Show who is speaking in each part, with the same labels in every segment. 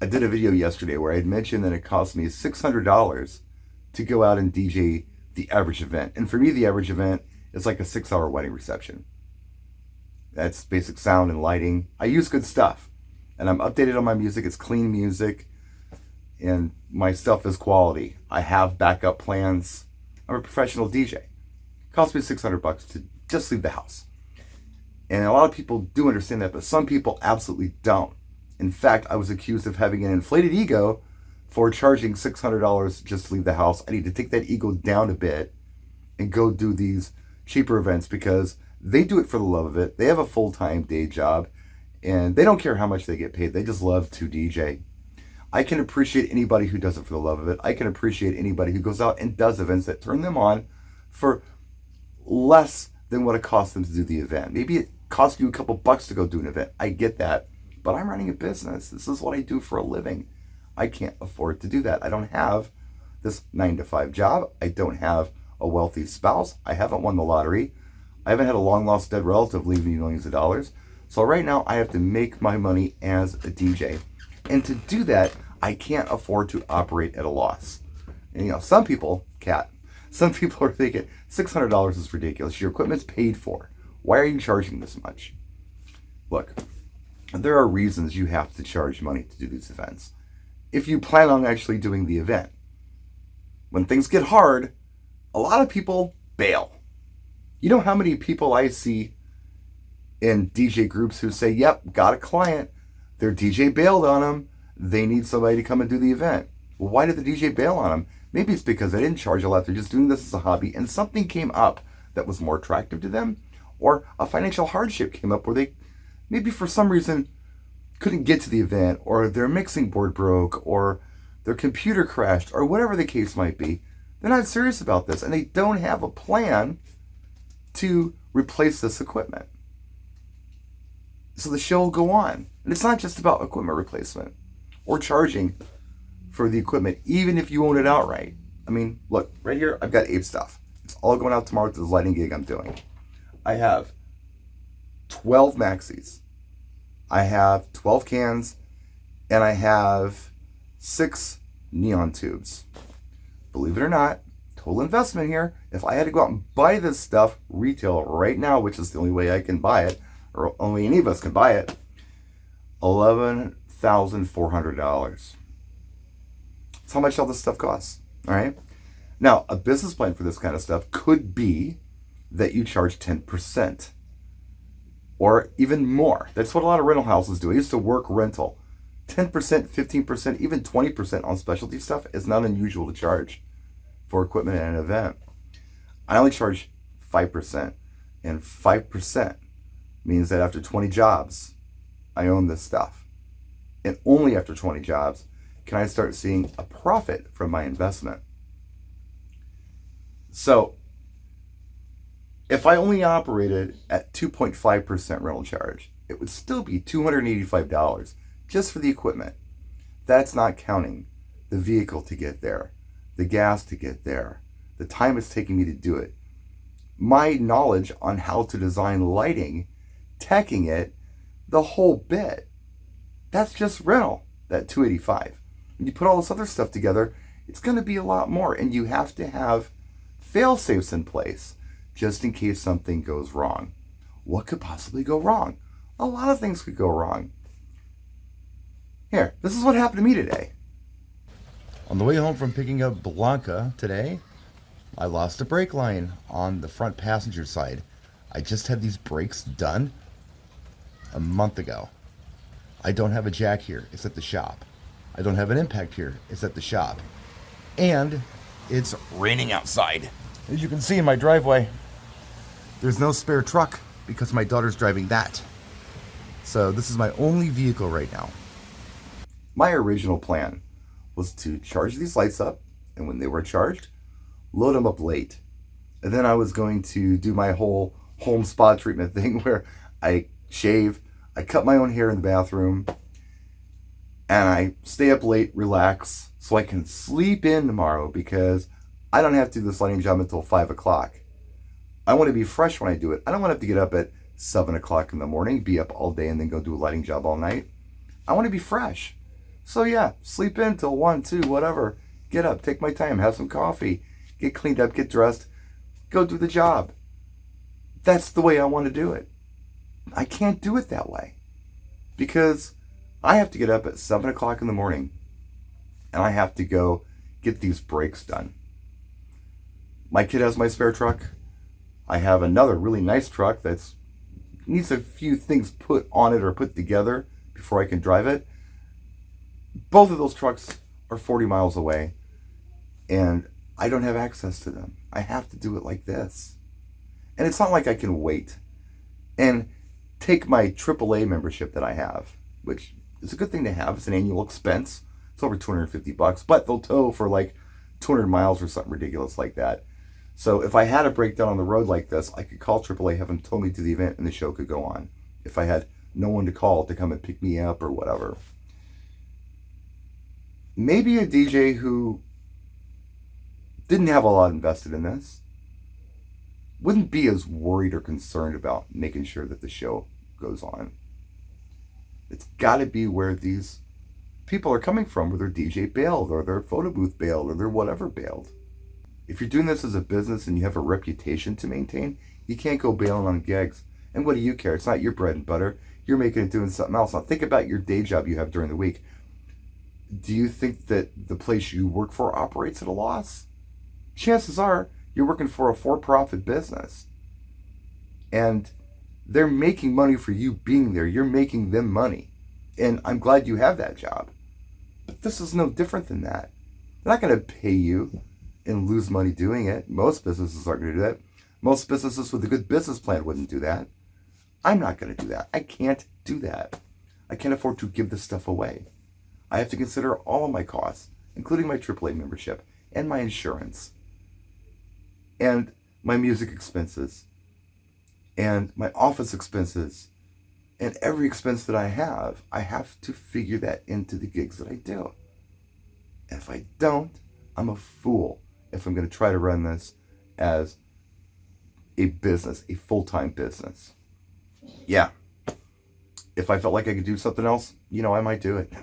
Speaker 1: I did a video yesterday where I had mentioned that it cost me $600 to go out and DJ the average event. And for me, the average event is like a 6-hour wedding reception. That's basic sound and lighting. I use good stuff. And I'm updated on my music. It's clean music. And my stuff is quality. I have backup plans. I'm a professional DJ. It cost me $600 to just leave the house. And a lot of people do understand that, but some people absolutely don't. In fact, I was accused of having an inflated ego for charging $600 just to leave the house. I need to take that ego down a bit and go do these cheaper events because they do it for the love of it. They have a full-time day job and they don't care how much they get paid. They just love to DJ. I can appreciate anybody who does it for the love of it. I can appreciate anybody who goes out and does events that turn them on for less than what it costs them to do the event. Maybe it costs you a couple bucks to go do an event. I get that. But I'm running a business. This is what I do for a living. I can't afford to do that. I don't have this 9-to-5 job. I don't have a wealthy spouse. I haven't won the lottery. I haven't had a long lost dead relative leave me millions of dollars. So right now I have to make my money as a DJ. And to do that, I can't afford to operate at a loss. And some people are thinking $600 is ridiculous. Your equipment's paid for. Why are you charging this much? Look, there are reasons you have to charge money to do these events. If you plan on actually doing the event. When things get hard, a lot of people bail. You know how many people I see in DJ groups who say, yep, got a client. Their DJ bailed on them. They need somebody to come and do the event. Well, why did the DJ bail on them? Maybe it's because they didn't charge a lot. They're just doing this as a hobby and something came up that was more attractive to them, or a financial hardship came up where they maybe for some reason couldn't get to the event, or their mixing board broke, or their computer crashed, or whatever the case might be. They're not serious about this and they don't have a plan to replace this equipment. So the show will go on. And it's not just about equipment replacement or charging for the equipment, even if you own it outright. I mean, look, right here, I've got Ape stuff. It's all going out tomorrow to this lighting gig I'm doing. I have 12 maxis. I have 12 cans, and I have 6 neon tubes. Believe it or not, total investment here. If I had to go out and buy this stuff retail right now, which is the only way I can buy it, or only any of us can buy it, $11,400. That's how much all this stuff costs, all right? Now, a business plan for this kind of stuff could be that you charge 10%. Or even more. That's what a lot of rental houses do. I used to work rental. 10%, 15%, even 20% on specialty stuff is not unusual to charge for equipment at an event. I only charge 5%. And 5% means that after 20 jobs, I own this stuff. And only after 20 jobs can I start seeing a profit from my investment. So, if I only operated at 2.5% rental charge, it would still be $285 just for the equipment. That's not counting the vehicle to get there, the gas to get there, the time it's taking me to do it, my knowledge on how to design lighting, teching it, the whole bit. That's just rental, that $285. When you put all this other stuff together, it's going to be a lot more, and you have to have fail-safes in place just in case something goes wrong. What could possibly go wrong? A lot of things could go wrong. Here, this is what happened to me today. On the way home from picking up Blanca today, I lost a brake line on the front passenger side. I just had these brakes done a month ago. I don't have a jack here. It's at the shop. I don't have an impact here. It's at the shop. And it's raining outside. As you can see in my driveway, there's no spare truck because my daughter's driving that. So this is my only vehicle right now. My original plan was to charge these lights up, and when they were charged, load them up late. And then I was going to do my whole home spa treatment thing where I shave, I cut my own hair in the bathroom, and I stay up late, relax, so I can sleep in tomorrow because I don't have to do this lighting job until 5 o'clock. I want to be fresh when I do it. I don't want to have to get up at 7 o'clock in the morning, be up all day, and then go do a lighting job all night. I want to be fresh. So yeah, sleep in till 1, 2, whatever. Get up, take my time, have some coffee, get cleaned up, get dressed, go do the job. That's the way I want to do it. I can't do it that way because I have to get up at 7 o'clock in the morning and I have to go get these brakes done. My kid has my spare truck. I have another really nice truck that's needs a few things put on it or put together before I can drive it. Both of those trucks are 40 miles away and I don't have access to them. I have to do it like this. And it's not like I can wait and take my AAA membership that I have, which is a good thing to have. It's an annual expense. It's over $250, but they'll tow for like 200 miles or something ridiculous like that. So if I had a breakdown on the road like this, I could call AAA, have them tow me to the event, and the show could go on. If I had no one to call to come and pick me up or whatever. Maybe a DJ who didn't have a lot invested in this wouldn't be as worried or concerned about making sure that the show goes on. It's got to be where these people are coming from, where their DJ bailed or their photo booth bailed or their whatever bailed. If you're doing this as a business and you have a reputation to maintain, you can't go bailing on gigs. And what do you care? It's not your bread and butter. You're making it doing something else. Now think about your day job you have during the week. Do you think that the place you work for operates at a loss? Chances are you're working for a for-profit business. And they're making money for you being there. You're making them money. And I'm glad you have that job. But this is no different than that. They're not going to pay you and lose money doing it. Most businesses aren't going to do that. Most businesses with a good business plan wouldn't do that. I'm not going to do that. I can't do that. I can't afford to give this stuff away. I have to consider all of my costs, including my AAA membership and my insurance and my music expenses and my office expenses and every expense that I have to figure that into the gigs that I do. And if I don't, I'm a fool if I'm going to try to run this as a business, a full-time business. Yeah. If I felt like I could do something else, I might do it.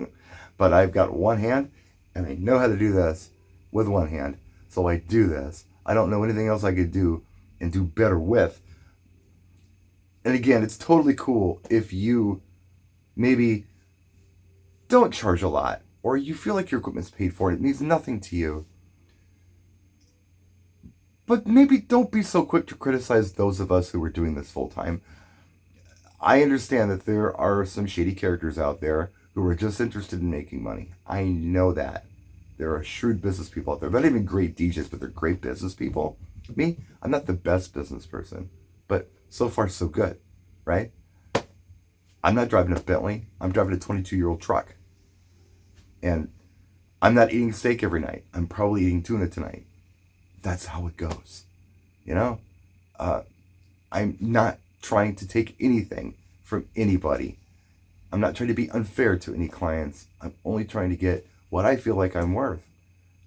Speaker 1: But I've got one hand and I know how to do this with one hand. So I do this. I don't know anything else I could do and do better with. And again, it's totally cool if you maybe don't charge a lot or you feel like your equipment's paid for and it means nothing to you. But maybe don't be so quick to criticize those of us who are doing this full time. I understand that there are some shady characters out there who are just interested in making money. I know that. There are shrewd business people out there. They're not even great DJs, but they're great business people. Me, I'm not the best business person, but so far so good, right? I'm not driving a Bentley. I'm driving a 22-year-old truck. And I'm not eating steak every night. I'm probably eating tuna tonight. That's how it goes. I'm not trying to take anything from anybody. I'm not trying to be unfair to any clients. I'm only trying to get what I feel like I'm worth.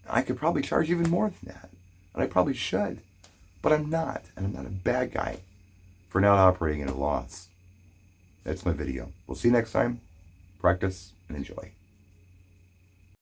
Speaker 1: I could probably charge even more than that. And I probably should. But I'm not. And I'm not a bad guy for not operating at a loss. That's my video. We'll see you next time. Practice and enjoy.